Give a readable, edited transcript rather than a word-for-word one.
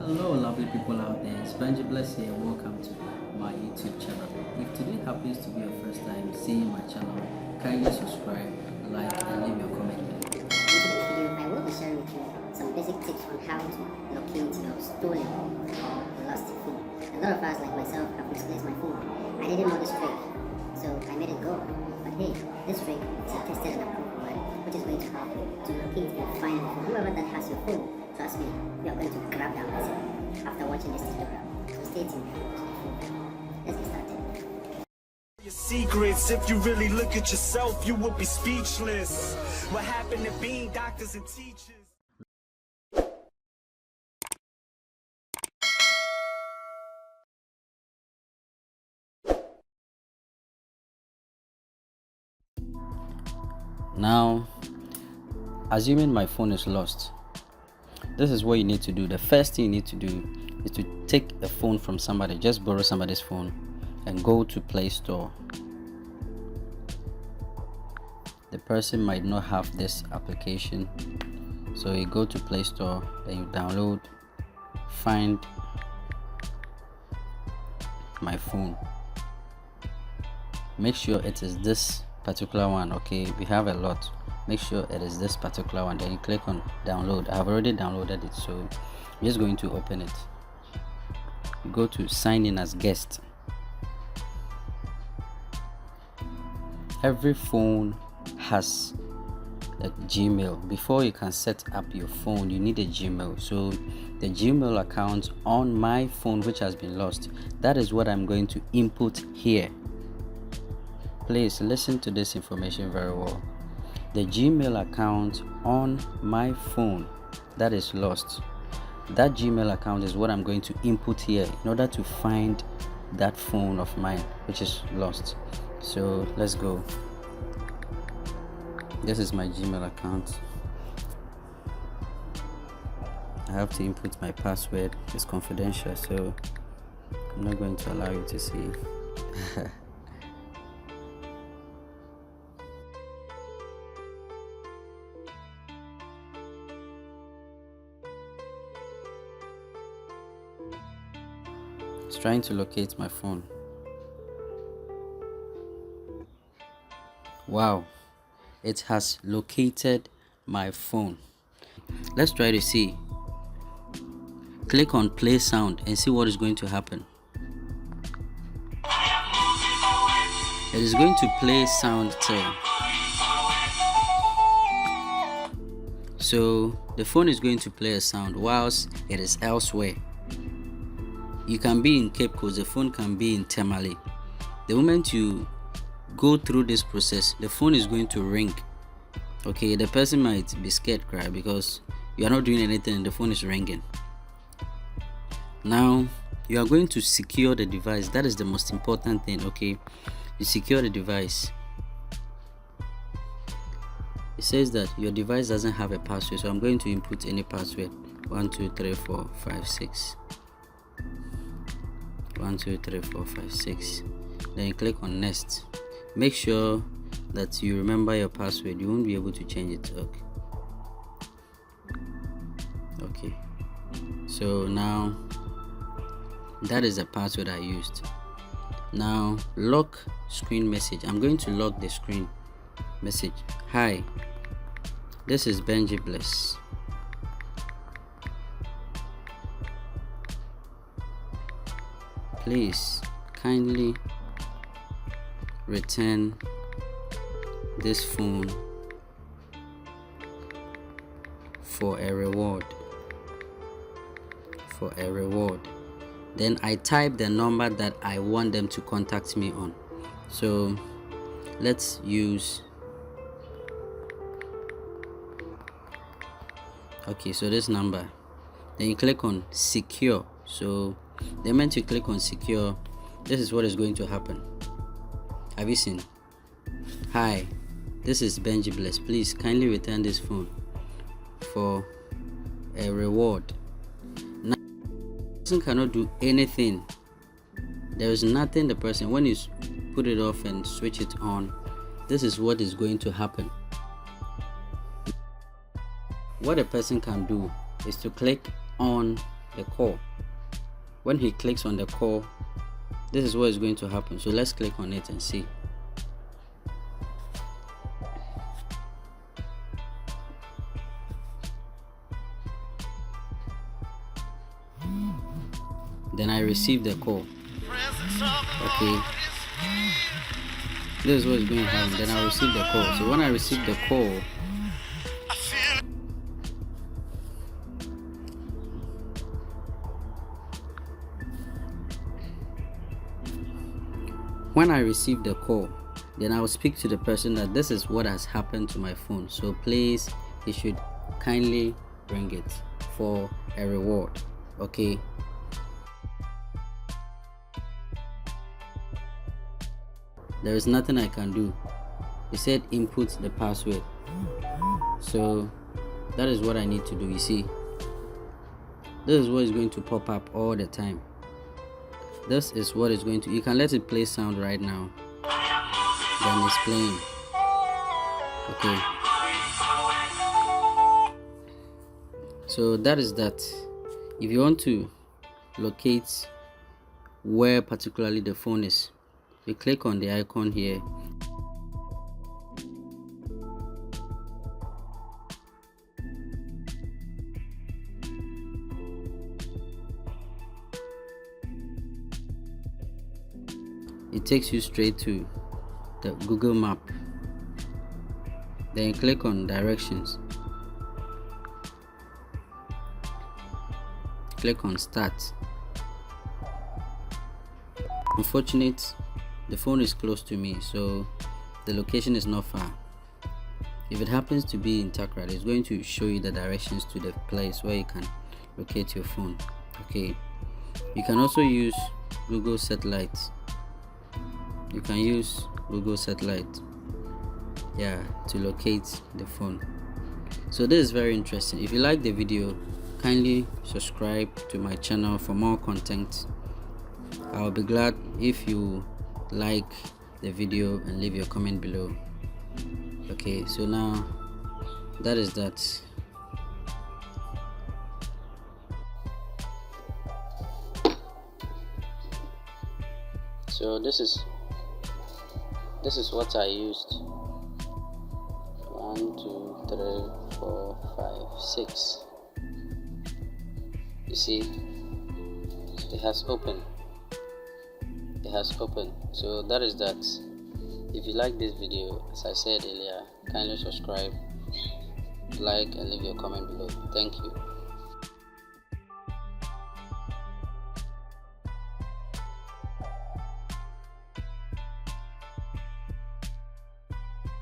Hello, lovely people out there. It's Benji Bless here. Welcome to my YouTube channel. If today happens to be your first time seeing my channel, kindly subscribe, like, and leave your comment below. In today's video, I will be sharing with you some basic tips on how to locate your stolen or lost phone. A lot of us, like myself, have misplaced my phone. I didn't know this trick, so I made it go. But hey, this trick is a tested and approved one, which is going to help you to locate and find whoever that has your phone. Trust me, you are going to grab that person after watching this tutorial. So stay tuned and watch the full. Let's get started. Your secrets, if you really look at yourself, you would be speechless. What happened to being doctors and teachers? Now, assuming my phone is lost, this is what you need to do. The first thing you need to do is to take a phone from somebody, just borrow somebody's phone and go to Play Store. The person might not have this application, so you go to Play Store, then you download, find my phone. Make sure it is this particular one. Okay, we have a lot. Make sure it is this particular one, then you click on download. I have already downloaded it, so I'm just going to open it. You go to sign in as guest. Every phone has a Gmail. Before you can set up your phone, you need a Gmail. So the Gmail account on my phone, which has been lost, that is what I'm going to input here. Please listen to this information very well. The Gmail account on my phone that is lost, that Gmail account is what I'm going to input here in order to find that phone of mine which is lost. So let's go. This is my Gmail account. I have to input my password. It's confidential, so I'm not going to allow you to see. It's trying to locate my phone. Wow, it has located my phone. Let's try to see. Click on play sound and see what is going to happen. It is going to play sound too. So the phone is going to play a sound whilst it is elsewhere. You can be in Cape Coast, the phone can be in Tamale. The moment you go through this process, the phone is going to ring. Okay, the person might be scared, cry, because you are not doing anything and the phone is ringing. Now you are going to secure the device. That is the most important thing. Okay, you secure the device. It says that your device doesn't have a password, so I'm going to input any password. 1 2 3 4 5 6. 1 2 3 4 5 6. Then you click on next. Make sure that you remember your password. You won't be able to change it. Okay, so now that is the password I used. Now lock screen message. I'm going to lock the screen message. Hi, this is Benji Bless. Please kindly return this phone for a reward. Then I type the number that I want them to contact me on. So let's use, okay, so this number. Then you click on secure. So the moment you click on secure, this is what is going to happen. Have you seen? Hi, this is Benji Bless. Please kindly return this phone for a reward. Now, the person cannot do anything. There is nothing the person, when you put it off and switch it on, this is what is going to happen. What a person can do is to click on a call. When he clicks on the call, this is what is going to happen. So let's click on it and see. Then I receive the call. Okay, this is what is going to happen. Then I receive the call. So when I receive the call, then I will speak to the person that this is what has happened to my phone. So please, he should kindly bring it for a reward. Okay. There is nothing I can do. He said input the password. So that is what I need to do. You see, this is what is going to pop up all the time. This is what is going to, you can let it play sound right now. Then it's playing. Okay. So that is that. If you want to locate where particularly the phone is, you click on the icon here. It takes you straight to the Google map. Then you click on directions. Click on start. Unfortunate, the phone is close to me, so the location is not far. If it happens to be in Takrad, it's going to show you the directions to the place where you can locate your phone. Okay, you can also use Google Satellite. You can use Google Satellite, to locate the phone. So this is very interesting. If you like the video, kindly subscribe to my channel for more content. I'll be glad if you like the video and leave your comment below. Okay, so now that is that. So this is what I used. 1 2 3 4 5 6. You see, it has opened. So that is that. If you like this video, as I said earlier, kindly subscribe, like, and leave your comment below. Thank you.